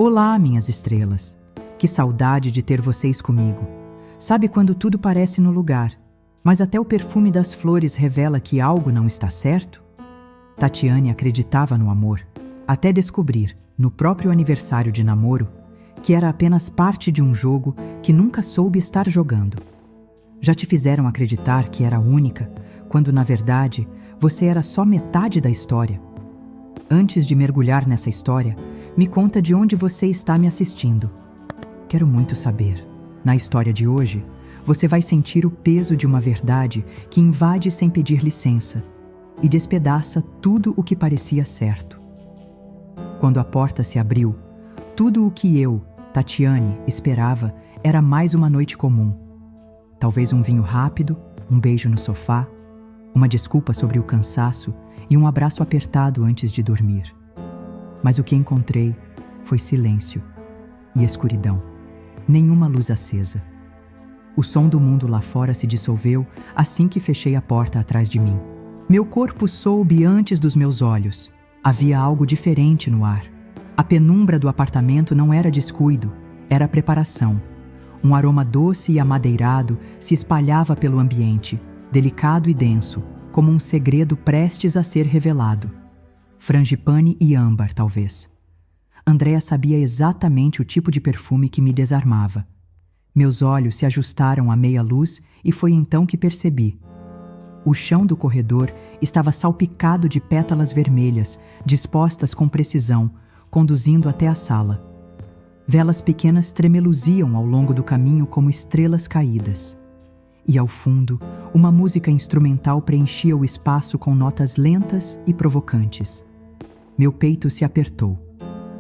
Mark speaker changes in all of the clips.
Speaker 1: Olá, minhas estrelas. Que saudade de ter vocês comigo. Sabe quando tudo parece no lugar, mas até o perfume das flores revela que algo não está certo? Tatiane acreditava no amor, até descobrir, no próprio aniversário de namoro, que era apenas parte de um jogo que nunca soube estar jogando. Já te fizeram acreditar que era única, quando na verdade você era só metade da história? Antes de mergulhar nessa história, me conta de onde você está me assistindo. Quero muito saber. Na história de hoje, você vai sentir o peso de uma verdade que invade sem pedir licença e despedaça tudo o que parecia certo. Quando a porta se abriu, tudo o que eu, Tatiane, esperava era mais uma noite comum. Talvez um vinho rápido, um beijo no sofá, uma desculpa sobre o cansaço e um abraço apertado antes de dormir. Mas o que encontrei foi silêncio e escuridão. Nenhuma luz acesa. O som do mundo lá fora se dissolveu assim que fechei a porta atrás de mim. Meu corpo soube antes dos meus olhos. Havia algo diferente no ar. A penumbra do apartamento não era descuido, era preparação. Um aroma doce e amadeirado se espalhava pelo ambiente, delicado e denso, como um segredo prestes a ser revelado. Frangipane e âmbar, talvez. Andréa sabia exatamente o tipo de perfume que me desarmava. Meus olhos se ajustaram à meia luz e foi então que percebi. O chão do corredor estava salpicado de pétalas vermelhas, dispostas com precisão, conduzindo até a sala. Velas pequenas tremeluziam ao longo do caminho como estrelas caídas. E ao fundo, uma música instrumental preenchia o espaço com notas lentas e provocantes. Meu peito se apertou.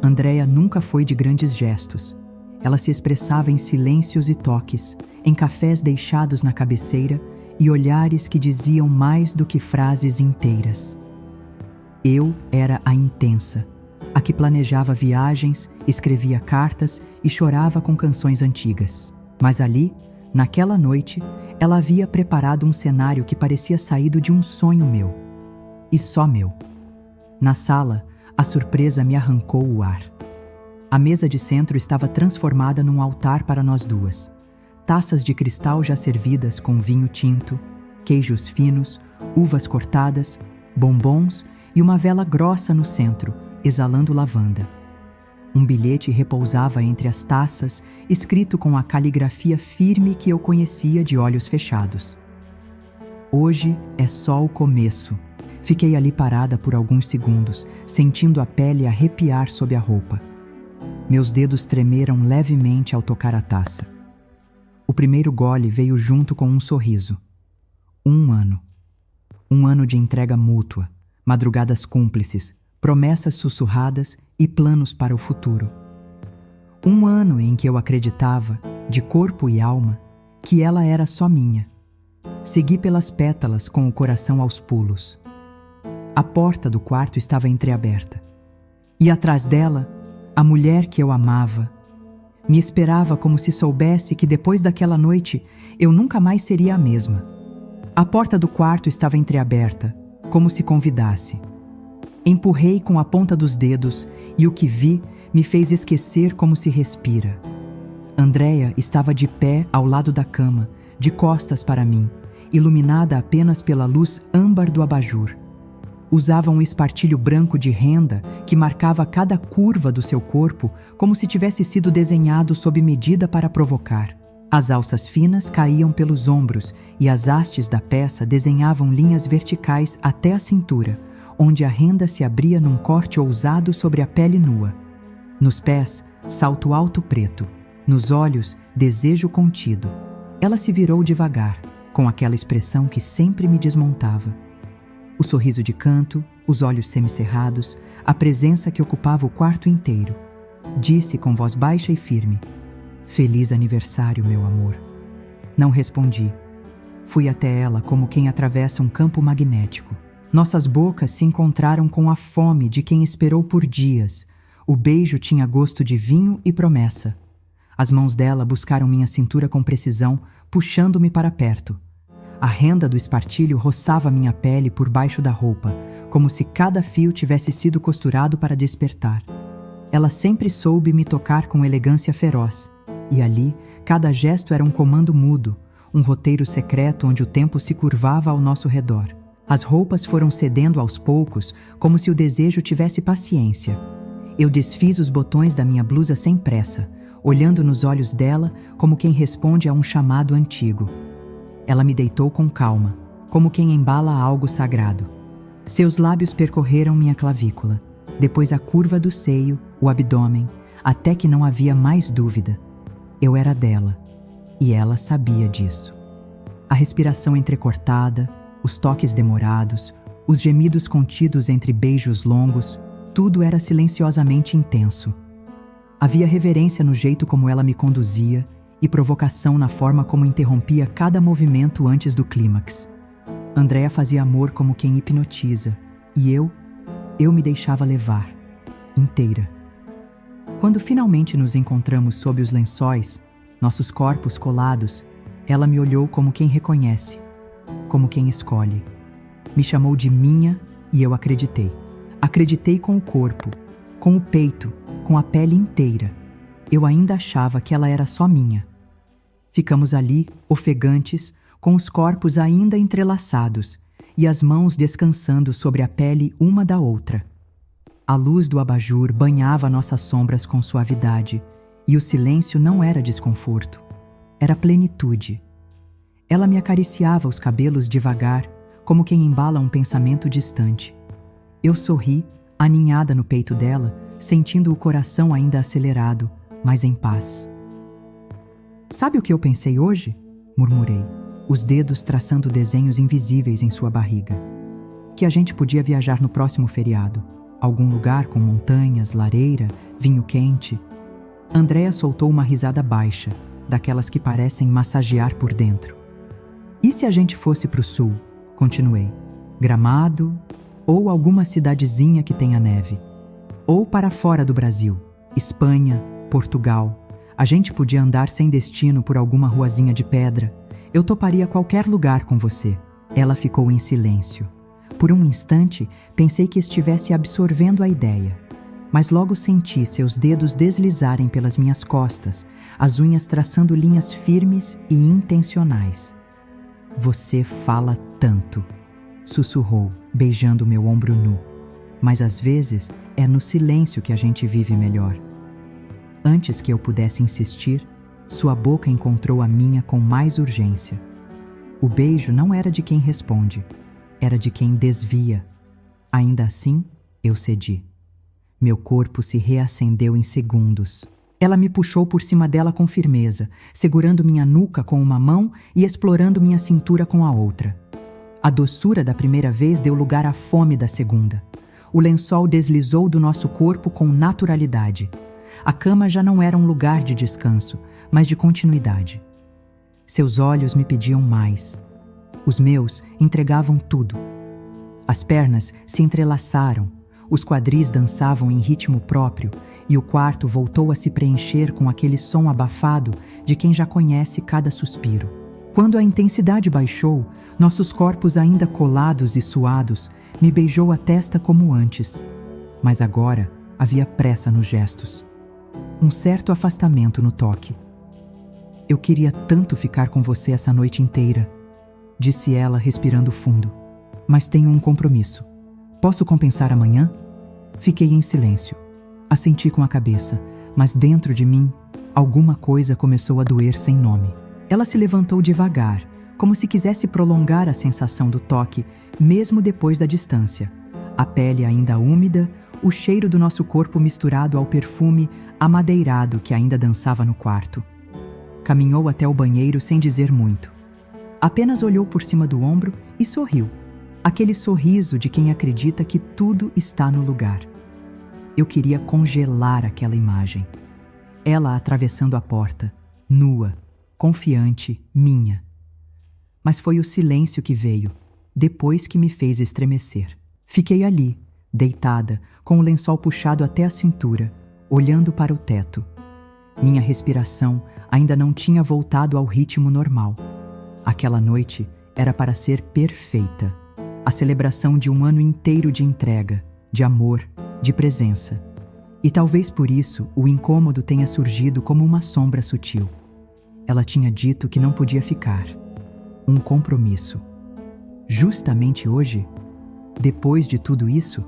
Speaker 1: Andréa nunca foi de grandes gestos. Ela se expressava em silêncios e toques, em cafés deixados na cabeceira e olhares que diziam mais do que frases inteiras. Eu era a intensa, a que planejava viagens, escrevia cartas e chorava com canções antigas. Mas ali, naquela noite, ela havia preparado um cenário que parecia saído de um sonho meu. E só meu. Na sala, a surpresa me arrancou o ar. A mesa de centro estava transformada num altar para nós duas. Taças de cristal já servidas com vinho tinto, queijos finos, uvas cortadas, bombons e uma vela grossa no centro, exalando lavanda. Um bilhete repousava entre as taças, escrito com a caligrafia firme que eu conhecia de olhos fechados. Hoje é só o começo. Fiquei ali parada por alguns segundos, sentindo a pele arrepiar sob a roupa. Meus dedos tremeram levemente ao tocar a taça. O primeiro gole veio junto com um sorriso. 1 ano. 1 ano de entrega mútua, madrugadas cúmplices, promessas sussurradas e planos para o futuro. 1 ano em que eu acreditava, de corpo e alma, que ela era só minha. Segui pelas pétalas com o coração aos pulos. A porta do quarto estava entreaberta. E atrás dela, a mulher que eu amava, me esperava como se soubesse que depois daquela noite eu nunca mais seria a mesma. A porta do quarto estava entreaberta, como se convidasse. Empurrei com a ponta dos dedos e o que vi me fez esquecer como se respira. Andréa estava de pé ao lado da cama, de costas para mim, iluminada apenas pela luz âmbar do abajur. Usava um espartilho branco de renda que marcava cada curva do seu corpo como se tivesse sido desenhado sob medida para provocar. As alças finas caíam pelos ombros e as hastes da peça desenhavam linhas verticais até a cintura, onde a renda se abria num corte ousado sobre a pele nua. Nos pés, salto alto preto. Nos olhos, desejo contido. Ela se virou devagar, com aquela expressão que sempre me desmontava. O sorriso de canto, os olhos semicerrados, a presença que ocupava o quarto inteiro. Disse com voz baixa e firme: "Feliz aniversário, meu amor." Não respondi. Fui até ela como quem atravessa um campo magnético. Nossas bocas se encontraram com a fome de quem esperou por dias. O beijo tinha gosto de vinho e promessa. As mãos dela buscaram minha cintura com precisão, puxando-me para perto. A renda do espartilho roçava minha pele por baixo da roupa, como se cada fio tivesse sido costurado para despertar. Ela sempre soube me tocar com elegância feroz, e ali, cada gesto era um comando mudo, um roteiro secreto onde o tempo se curvava ao nosso redor. As roupas foram cedendo aos poucos, como se o desejo tivesse paciência. Eu desfiz os botões da minha blusa sem pressa, olhando nos olhos dela como quem responde a um chamado antigo. Ela me deitou com calma, como quem embala algo sagrado. Seus lábios percorreram minha clavícula, depois a curva do seio, o abdômen, até que não havia mais dúvida. Eu era dela, e ela sabia disso. A respiração entrecortada, os toques demorados, os gemidos contidos entre beijos longos, tudo era silenciosamente intenso. Havia reverência no jeito como ela me conduzia e provocação na forma como interrompia cada movimento antes do clímax. Andréa fazia amor como quem hipnotiza, e eu me deixava levar, inteira. Quando finalmente nos encontramos sob os lençóis, nossos corpos colados, ela me olhou como quem reconhece, como quem escolhe. Me chamou de minha e eu acreditei. Acreditei com o corpo, com o peito, com a pele inteira. Eu ainda achava que ela era só minha. Ficamos ali, ofegantes, com os corpos ainda entrelaçados e as mãos descansando sobre a pele uma da outra. A luz do abajur banhava nossas sombras com suavidade e o silêncio não era desconforto, era plenitude. Ela me acariciava os cabelos devagar, como quem embala um pensamento distante. Eu sorri, aninhada no peito dela, sentindo o coração ainda acelerado, mas em paz. "Sabe o que eu pensei hoje?" murmurei, os dedos traçando desenhos invisíveis em sua barriga. Que a gente podia viajar no próximo feriado. Algum lugar com montanhas, lareira, vinho quente. Andréa soltou uma risada baixa, daquelas que parecem massagear por dentro. "E se a gente fosse para o sul?" continuei. "Gramado, ou alguma cidadezinha que tenha neve. Ou para fora do Brasil, Espanha, Portugal. A gente podia andar sem destino por alguma ruazinha de pedra. Eu toparia qualquer lugar com você." Ela ficou em silêncio. Por um instante, pensei que estivesse absorvendo a ideia. Mas logo senti seus dedos deslizarem pelas minhas costas, as unhas traçando linhas firmes e intencionais. "Você fala tanto", sussurrou, beijando meu ombro nu. "Mas às vezes é no silêncio que a gente vive melhor." Antes que eu pudesse insistir, sua boca encontrou a minha com mais urgência. O beijo não era de quem responde, era de quem desvia. Ainda assim, eu cedi. Meu corpo se reacendeu em segundos. Ela me puxou por cima dela com firmeza, segurando minha nuca com uma mão e explorando minha cintura com a outra. A doçura da primeira vez deu lugar à fome da segunda. O lençol deslizou do nosso corpo com naturalidade. A cama já não era um lugar de descanso, mas de continuidade. Seus olhos me pediam mais. Os meus entregavam tudo. As pernas se entrelaçaram, os quadris dançavam em ritmo próprio e o quarto voltou a se preencher com aquele som abafado de quem já conhece cada suspiro. Quando a intensidade baixou, nossos corpos ainda colados e suados, me beijou a testa como antes. Mas agora havia pressa nos gestos. Um certo afastamento no toque. "Eu queria tanto ficar com você essa noite inteira", disse ela respirando fundo. "Mas tenho um compromisso. Posso compensar amanhã?" Fiquei em silêncio. Assenti com a cabeça, mas dentro de mim, alguma coisa começou a doer sem nome. Ela se levantou devagar, como se quisesse prolongar a sensação do toque, mesmo depois da distância. A pele ainda úmida, o cheiro do nosso corpo misturado ao perfume amadeirado que ainda dançava no quarto. Caminhou até o banheiro sem dizer muito. Apenas olhou por cima do ombro e sorriu. Aquele sorriso de quem acredita que tudo está no lugar. Eu queria congelar aquela imagem. Ela atravessando a porta, nua, confiante, minha. Mas foi o silêncio que veio, depois que me fez estremecer. Fiquei ali, deitada, com o lençol puxado até a cintura, olhando para o teto. Minha respiração ainda não tinha voltado ao ritmo normal. Aquela noite era para ser perfeita. A celebração de um ano inteiro de entrega, de amor, de presença. E talvez por isso o incômodo tenha surgido como uma sombra sutil. Ela tinha dito que não podia ficar. Um compromisso. Justamente hoje? Depois de tudo isso?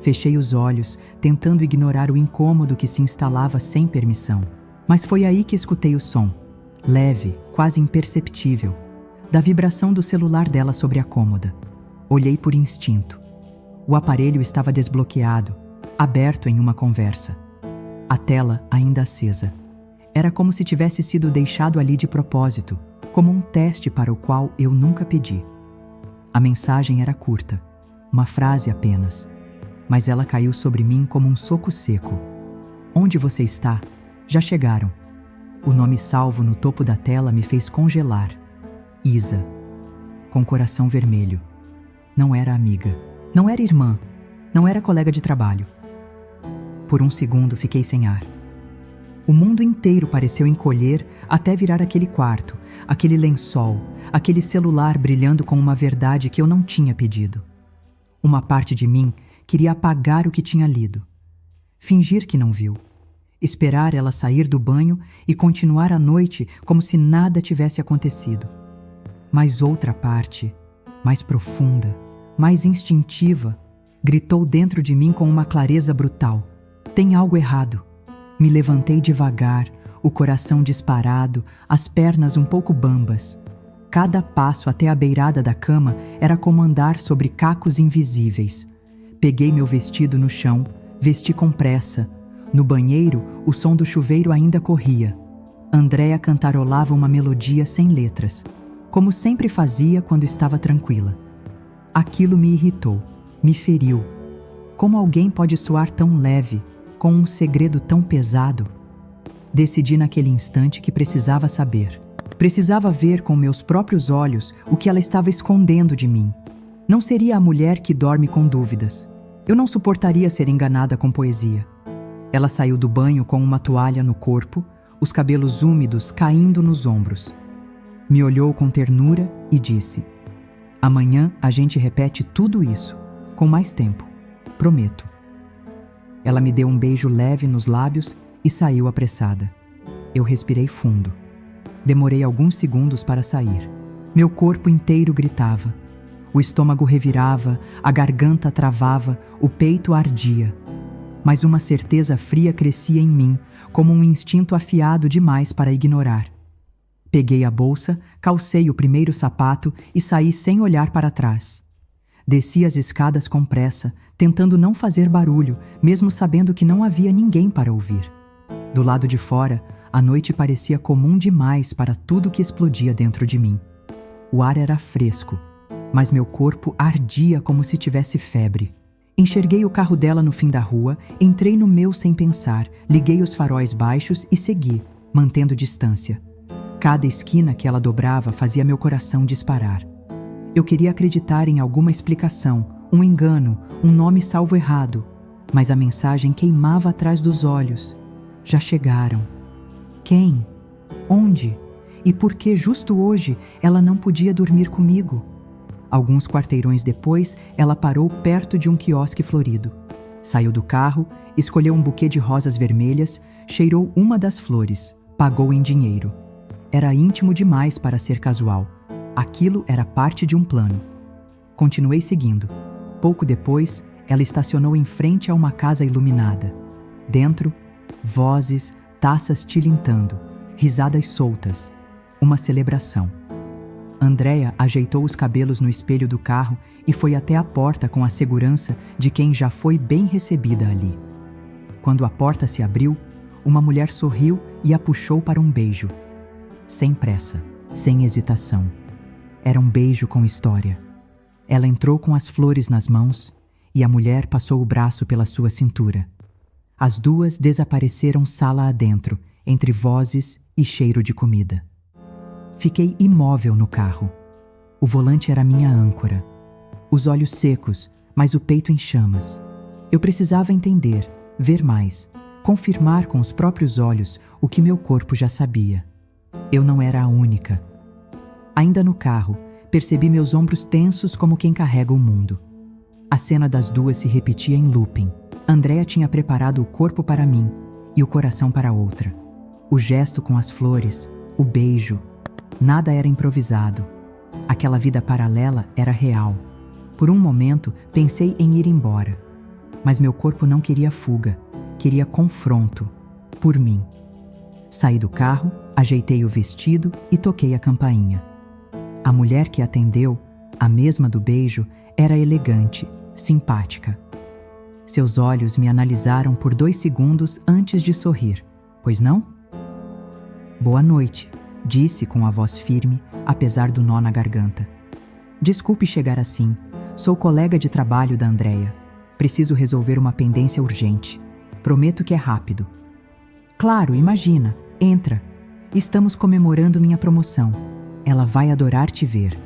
Speaker 1: Fechei os olhos, tentando ignorar o incômodo que se instalava sem permissão. Mas foi aí que escutei o som, leve, quase imperceptível, da vibração do celular dela sobre a cômoda. Olhei por instinto. O aparelho estava desbloqueado, aberto em uma conversa. A tela ainda acesa. Era como se tivesse sido deixado ali de propósito, como um teste para o qual eu nunca pedi. A mensagem era curta, uma frase apenas, mas ela caiu sobre mim como um soco seco. Onde você está? Já chegaram. O nome salvo no topo da tela me fez congelar. Isa. Com coração vermelho. Não era amiga. Não era irmã. Não era colega de trabalho. Por um segundo fiquei sem ar. O mundo inteiro pareceu encolher até virar aquele quarto, aquele lençol, aquele celular brilhando com uma verdade que eu não tinha pedido. Uma parte de mim queria apagar o que tinha lido. Fingir que não viu. Esperar ela sair do banho e continuar a noite como se nada tivesse acontecido. Mas outra parte, mais profunda, mais instintiva, gritou dentro de mim com uma clareza brutal. Tem algo errado. Me levantei devagar, o coração disparado, as pernas um pouco bambas. Cada passo até a beirada da cama era como andar sobre cacos invisíveis. Peguei meu vestido no chão, vesti com pressa. No banheiro, o som do chuveiro ainda corria. Andréa cantarolava uma melodia sem letras, como sempre fazia quando estava tranquila. Aquilo me irritou, me feriu. Como alguém pode soar tão leve, com um segredo tão pesado? Decidi naquele instante que precisava saber. Precisava ver com meus próprios olhos o que ela estava escondendo de mim. Não seria a mulher que dorme com dúvidas. Eu não suportaria ser enganada com poesia. Ela saiu do banho com uma toalha no corpo, os cabelos úmidos caindo nos ombros. Me olhou com ternura e disse: amanhã a gente repete tudo isso, com mais tempo. Prometo. Ela me deu um beijo leve nos lábios e saiu apressada. Eu respirei fundo. Demorei alguns segundos para sair. Meu corpo inteiro gritava. O estômago revirava, a garganta travava, o peito ardia. Mas uma certeza fria crescia em mim, como um instinto afiado demais para ignorar. Peguei a bolsa, calcei o primeiro sapato e saí sem olhar para trás. Desci as escadas com pressa, tentando não fazer barulho, mesmo sabendo que não havia ninguém para ouvir. Do lado de fora, a noite parecia comum demais para tudo que explodia dentro de mim. O ar era fresco, mas meu corpo ardia como se tivesse febre. Enxerguei o carro dela no fim da rua, entrei no meu sem pensar, liguei os faróis baixos e segui, mantendo distância. Cada esquina que ela dobrava fazia meu coração disparar. Eu queria acreditar em alguma explicação, um engano, um nome salvo errado, mas a mensagem queimava atrás dos olhos. Já chegaram. Quem? Onde? E por que justo hoje ela não podia dormir comigo? Alguns quarteirões depois, ela parou perto de um quiosque florido. Saiu do carro, escolheu um buquê de rosas vermelhas, cheirou uma das flores, pagou em dinheiro. Era íntimo demais para ser casual. Aquilo era parte de um plano. Continuei seguindo. Pouco depois, ela estacionou em frente a uma casa iluminada. Dentro, vozes, taças tilintando, risadas soltas. Uma celebração. Andréa ajeitou os cabelos no espelho do carro e foi até a porta com a segurança de quem já foi bem recebida ali. Quando a porta se abriu, uma mulher sorriu e a puxou para um beijo. Sem pressa, sem hesitação. Era um beijo com história. Ela entrou com as flores nas mãos e a mulher passou o braço pela sua cintura. As duas desapareceram sala adentro, entre vozes e cheiro de comida. Fiquei imóvel no carro. O volante era minha âncora. Os olhos secos, mas o peito em chamas. Eu precisava entender, ver mais, confirmar com os próprios olhos o que meu corpo já sabia. Eu não era a única. Ainda no carro, percebi meus ombros tensos como quem carrega o mundo. A cena das duas se repetia em looping. Andrea tinha preparado o corpo para mim e o coração para outra. O gesto com as flores, o beijo, nada era improvisado. Aquela vida paralela era real. Por um momento, pensei em ir embora. Mas meu corpo não queria fuga, queria confronto, por mim. Saí do carro, ajeitei o vestido e toquei a campainha. A mulher que atendeu, a mesma do beijo, era elegante, simpática. Seus olhos me analisaram por 2 segundos antes de sorrir. Pois não? Boa noite, disse com a voz firme, apesar do nó na garganta. Desculpe chegar assim. Sou colega de trabalho da Andrea. Preciso resolver uma pendência urgente. Prometo que é rápido. Claro, imagina. Entra. Estamos comemorando minha promoção. Ela vai adorar te ver.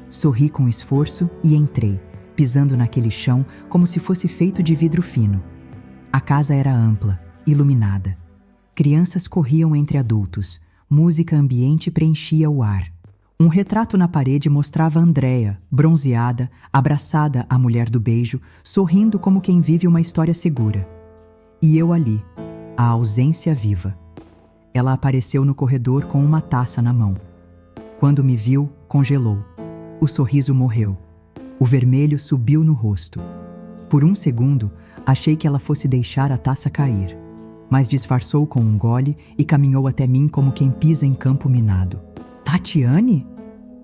Speaker 1: Sorri com esforço e entrei, pisando naquele chão como se fosse feito de vidro fino. A casa era ampla, iluminada. Crianças corriam entre adultos. Música ambiente preenchia o ar. Um retrato na parede mostrava Andrea, bronzeada, abraçada à mulher do beijo, sorrindo como quem vive uma história segura. E eu ali, a ausência viva. Ela apareceu no corredor com uma taça na mão. Quando me viu, congelou. O sorriso morreu. O vermelho subiu no rosto. Por um segundo, achei que ela fosse deixar a taça cair, mas disfarçou com um gole e caminhou até mim como quem pisa em campo minado. Tatiane?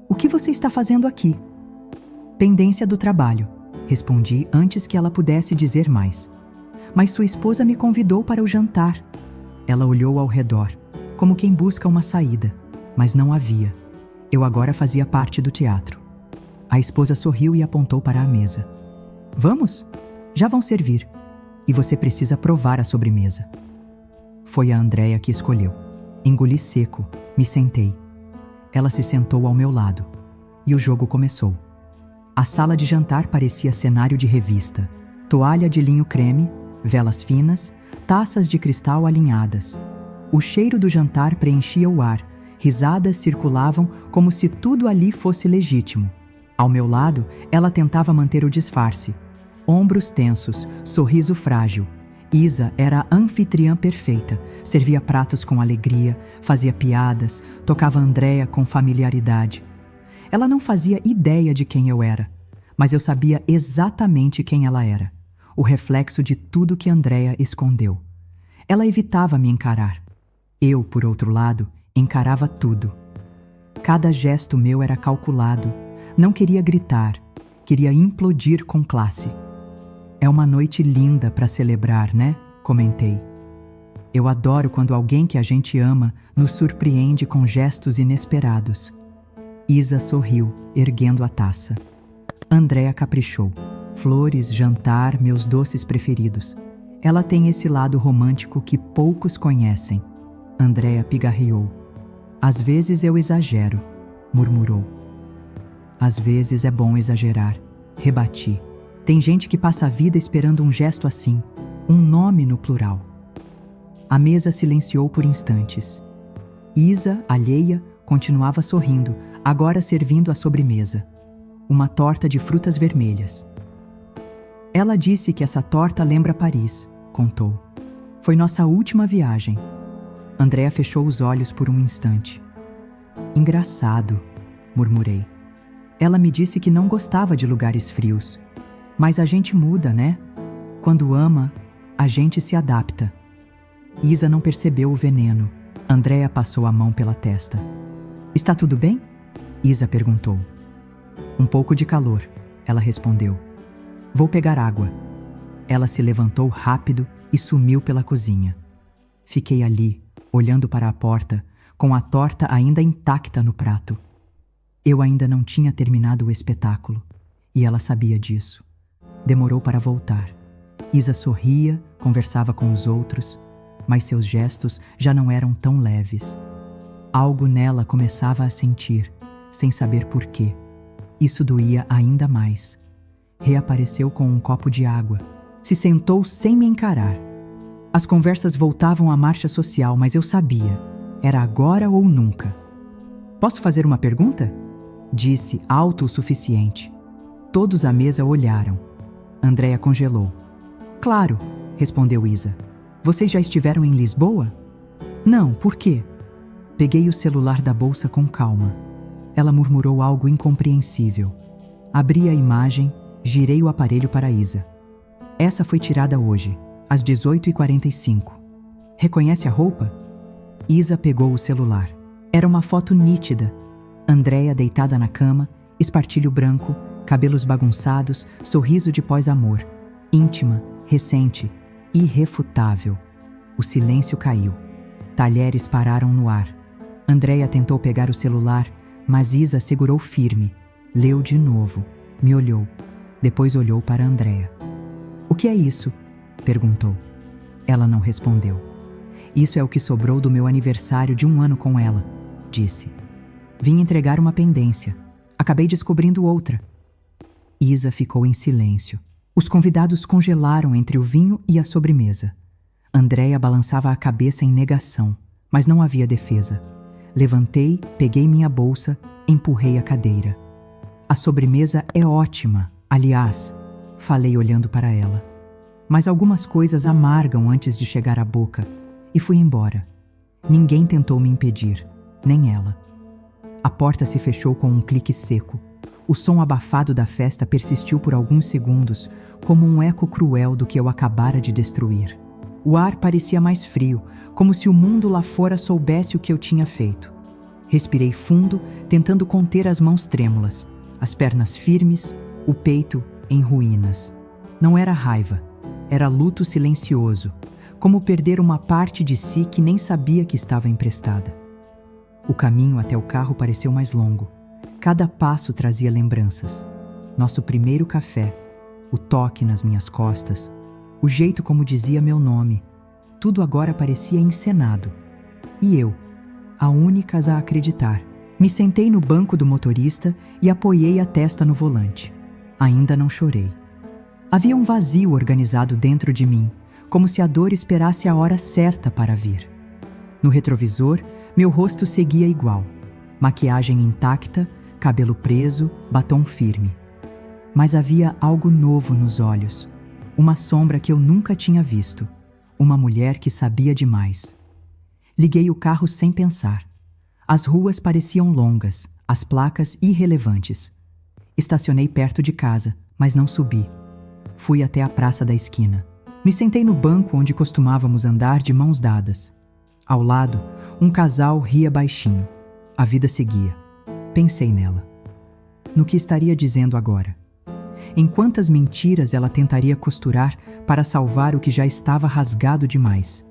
Speaker 1: O que você está fazendo aqui? Pendência do trabalho, respondi antes que ela pudesse dizer mais. Mas sua esposa me convidou para o jantar. Ela olhou ao redor, como quem busca uma saída, mas não havia. Eu agora fazia parte do teatro. A esposa sorriu e apontou para a mesa. Vamos? Já vão servir. E você precisa provar a sobremesa. Foi a Andrea que escolheu. Engoli seco, me sentei. Ela se sentou ao meu lado. E o jogo começou. A sala de jantar parecia cenário de revista. Toalha de linho creme, velas finas, taças de cristal alinhadas. O cheiro do jantar preenchia o ar. Risadas circulavam como se tudo ali fosse legítimo. Ao meu lado, ela tentava manter o disfarce. Ombros tensos, sorriso frágil. Isa era a anfitriã perfeita. Servia pratos com alegria, fazia piadas, tocava Andrea com familiaridade. Ela não fazia ideia de quem eu era, mas eu sabia exatamente quem ela era. O reflexo de tudo que Andrea escondeu. Ela evitava me encarar. Eu, por outro lado, encarava tudo. Cada gesto meu era calculado. Não queria gritar, queria implodir com classe. É uma noite linda para celebrar, né? Comentei. Eu adoro quando alguém que a gente ama nos surpreende com gestos inesperados. Isa sorriu, erguendo a taça. Andrea caprichou. Flores, jantar, meus doces preferidos. Ela tem esse lado romântico que poucos conhecem. Andrea pigarreou. Às vezes eu exagero, murmurou. Às vezes é bom exagerar, rebati. Tem gente que passa a vida esperando um gesto assim, um nome no plural. A mesa silenciou por instantes. Isa, alheia, continuava sorrindo, agora servindo a sobremesa. Uma torta de frutas vermelhas. Ela disse que essa torta lembra Paris, contou. Foi nossa última viagem. Andrea fechou os olhos por um instante. Engraçado, murmurei. Ela me disse que não gostava de lugares frios. Mas a gente muda, né? Quando ama, a gente se adapta. Isa não percebeu o veneno. Andrea passou a mão pela testa. Está tudo bem? Isa perguntou. Um pouco de calor, ela respondeu. Vou pegar água. Ela se levantou rápido e sumiu pela cozinha. Fiquei ali, olhando para a porta, com a torta ainda intacta no prato. Eu ainda não tinha terminado o espetáculo, e ela sabia disso. Demorou para voltar. Isa sorria, conversava com os outros, mas seus gestos já não eram tão leves. Algo nela começava a sentir, sem saber por quê. Isso doía ainda mais. Reapareceu com um copo de água. Se sentou sem me encarar. As conversas voltavam à marcha social, mas eu sabia. Era agora ou nunca. Posso fazer uma pergunta? Disse alto o suficiente. Todos à mesa olharam. Andréia congelou. Claro, respondeu Isa. Vocês já estiveram em Lisboa? Não, por quê? Peguei o celular da bolsa com calma. Ela murmurou algo incompreensível. Abri a imagem, girei o aparelho para Isa. Essa foi tirada hoje, às 18h45. Reconhece a roupa? Isa pegou o celular. Era uma foto nítida. Andréia deitada na cama, espartilho branco, cabelos bagunçados, sorriso de pós-amor. Íntima, recente, irrefutável. O silêncio caiu. Talheres pararam no ar. Andréia tentou pegar o celular, mas Isa segurou firme. Leu de novo. Me olhou. Depois olhou para Andréia. O que é isso? Perguntou. Ela não respondeu. Isso é o que sobrou do meu aniversário de 1 ano com ela, disse. Vim entregar uma pendência. Acabei descobrindo outra. Isa ficou em silêncio. Os convidados congelaram entre o vinho e a sobremesa. Andréia balançava a cabeça em negação, mas não havia defesa. Levantei, peguei minha bolsa, empurrei a cadeira. A sobremesa é ótima, aliás, falei olhando para ela. Mas algumas coisas amargam antes de chegar à boca, e fui embora. Ninguém tentou me impedir, nem ela. A porta se fechou com um clique seco. O som abafado da festa persistiu por alguns segundos, como um eco cruel do que eu acabara de destruir. O ar parecia mais frio, como se o mundo lá fora soubesse o que eu tinha feito. Respirei fundo, tentando conter as mãos trêmulas, as pernas firmes, o peito em ruínas. Não era raiva, era luto silencioso, como perder uma parte de si que nem sabia que estava emprestada. O caminho até o carro pareceu mais longo. Cada passo trazia lembranças. Nosso primeiro café, o toque nas minhas costas, o jeito como dizia meu nome. Tudo agora parecia encenado. E eu, a única a acreditar. Me sentei no banco do motorista e apoiei a testa no volante. Ainda não chorei. Havia um vazio organizado dentro de mim, como se a dor esperasse a hora certa para vir. No retrovisor, meu rosto seguia igual. Maquiagem intacta, cabelo preso, batom firme. Mas havia algo novo nos olhos. Uma sombra que eu nunca tinha visto. Uma mulher que sabia demais. Liguei o carro sem pensar. As ruas pareciam longas, as placas irrelevantes. Estacionei perto de casa, mas não subi. Fui até a praça da esquina. Me sentei no banco onde costumávamos andar de mãos dadas. Ao lado, um casal ria baixinho. A vida seguia. Pensei nela. No que estaria dizendo agora? Em quantas mentiras ela tentaria costurar para salvar o que já estava rasgado demais?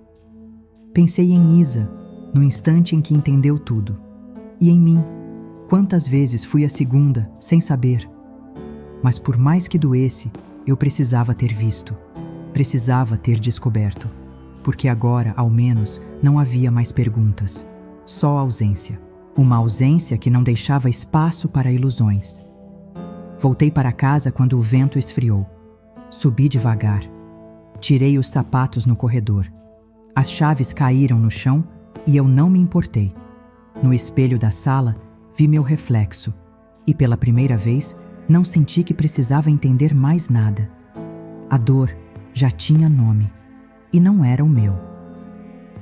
Speaker 1: Pensei em Isa, no instante em que entendeu tudo. E em mim, quantas vezes fui a segunda, sem saber. Mas por mais que doesse, eu precisava ter visto. Precisava ter descoberto. Porque agora, ao menos, não havia mais perguntas. Só ausência. Uma ausência que não deixava espaço para ilusões. Voltei para casa quando o vento esfriou. Subi devagar. Tirei os sapatos no corredor. As chaves caíram no chão e eu não me importei. No espelho da sala, vi meu reflexo. E pela primeira vez, não senti que precisava entender mais nada. A dor já tinha nome. E não era o meu.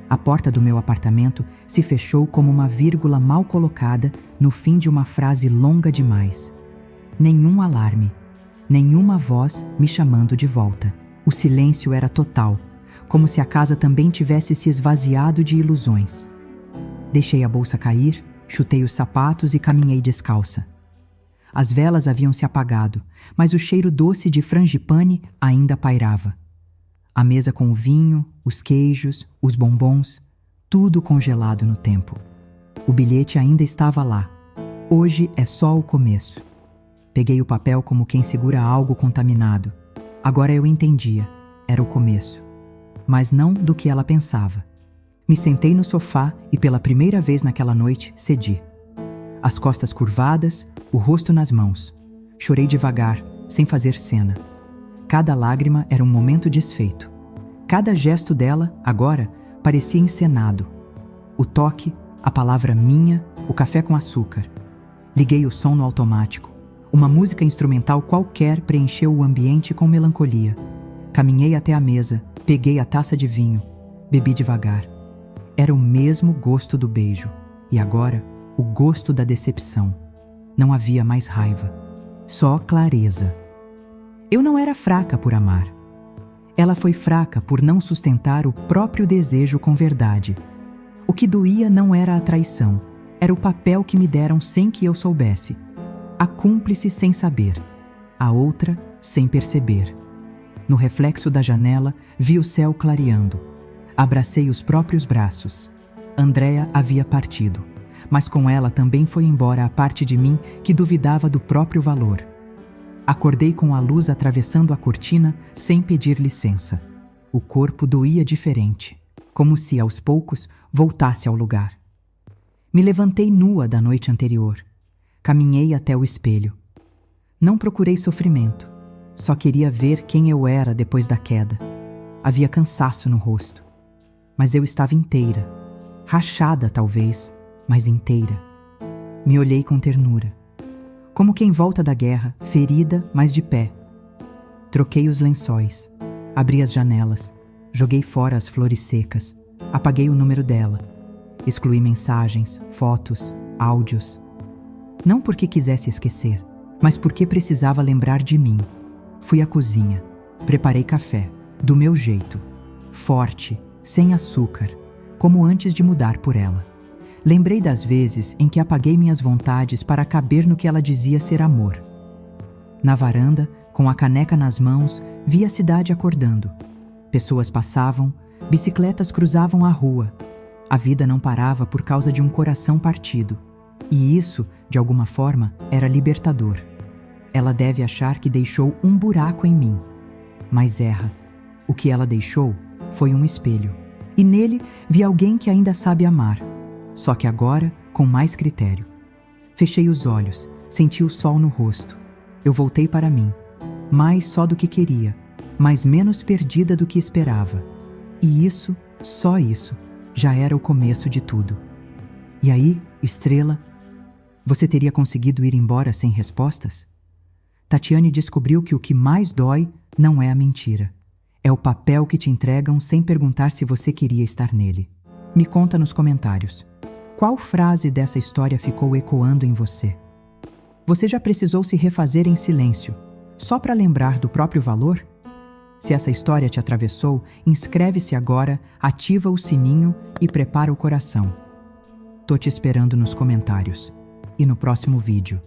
Speaker 1: A porta do meu apartamento se fechou como uma vírgula mal colocada no fim de uma frase longa demais. Nenhum alarme, nenhuma voz me chamando de volta. O silêncio era total, como se a casa também tivesse se esvaziado de ilusões. Deixei a bolsa cair, chutei os sapatos e caminhei descalça. As velas haviam se apagado, mas o cheiro doce de frangipane ainda pairava. A mesa com o vinho, os queijos, os bombons, tudo congelado no tempo. O bilhete ainda estava lá. Hoje é só o começo. Peguei o papel como quem segura algo contaminado. Agora eu entendia. Era o começo. Mas não do que ela pensava. Me sentei no sofá e pela primeira vez naquela noite cedi. As costas curvadas, o rosto nas mãos. Chorei devagar, sem fazer cena. Cada lágrima era um momento desfeito. Cada gesto dela, agora, parecia encenado. O toque, a palavra minha, o café com açúcar. Liguei o som no automático. Uma música instrumental qualquer preencheu o ambiente com melancolia. Caminhei até a mesa, peguei a taça de vinho, bebi devagar. Era o mesmo gosto do beijo, e agora, o gosto da decepção. Não havia mais raiva, só clareza. Eu não era fraca por amar. Ela foi fraca por não sustentar o próprio desejo com verdade. O que doía não era a traição, era o papel que me deram sem que eu soubesse. A cúmplice sem saber, a outra sem perceber. No reflexo da janela, vi o céu clareando. Abracei os próprios braços. Andréa havia partido, mas com ela também foi embora a parte de mim que duvidava do próprio valor. Acordei com a luz atravessando a cortina sem pedir licença. O corpo doía diferente, como se aos poucos voltasse ao lugar. Me levantei nua da noite anterior. Caminhei até o espelho. Não procurei sofrimento. Só queria ver quem eu era depois da queda. Havia cansaço no rosto. Mas eu estava inteira. Rachada, talvez, mas inteira. Me olhei com ternura. Como quem volta da guerra, ferida, mas de pé. Troquei os lençóis. Abri as janelas. Joguei fora as flores secas. Apaguei o número dela. Excluí mensagens, fotos, áudios. Não porque quisesse esquecer, mas porque precisava lembrar de mim. Fui à cozinha. Preparei café, do meu jeito. Forte, sem açúcar, como antes de mudar por ela. Lembrei das vezes em que apaguei minhas vontades para caber no que ela dizia ser amor. Na varanda, com a caneca nas mãos, vi a cidade acordando. Pessoas passavam, bicicletas cruzavam a rua. A vida não parava por causa de um coração partido. E isso, de alguma forma, era libertador. Ela deve achar que deixou um buraco em mim. Mas erra. O que ela deixou foi um espelho. E nele vi alguém que ainda sabe amar. Só que agora, com mais critério. Fechei os olhos, senti o sol no rosto. Eu voltei para mim. Mais só do que queria, mas menos perdida do que esperava. E isso, só isso, já era o começo de tudo. E aí, estrela, você teria conseguido ir embora sem respostas? Tatiane descobriu que o que mais dói não é a mentira. É o papel que te entregam sem perguntar se você queria estar nele. Me conta nos comentários. Qual frase dessa história ficou ecoando em você? Você já precisou se refazer em silêncio, só para lembrar do próprio valor? Se essa história te atravessou, inscreve-se agora, ativa o sininho e prepara o coração. Tô te esperando nos comentários. E no próximo vídeo.